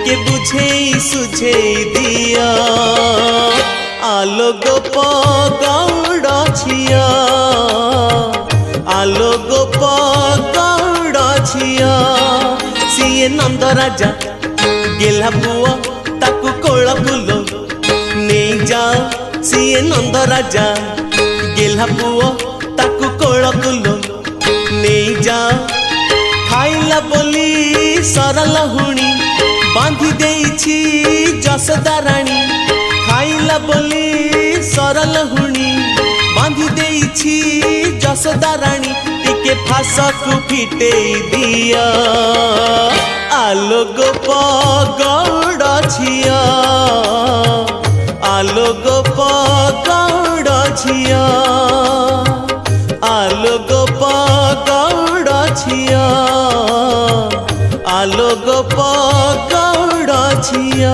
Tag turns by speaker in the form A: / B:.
A: टिके बुझेई सुझेई दिया आलो गोप गौड़ झिया आलो गोप गौड़ झिया सीए नंद राजा गेला पुआ ताकू कोला फूल नहीं जा सीए नंद राजा गेला पुआ ताकू कोला फूल नहीं जा खाइला बोली सरल हुणी बांधी देइछि जसोदा रानी खाइला बोली सरल हुणी बांधी देइछि जसोदा रानी टिके फासकु फिटेई दिया आलो गोप गौड़ झिया आलो गोप गौड़ झिया आलो गोप गौड़ झिया आलो गोप गौड़ झिया।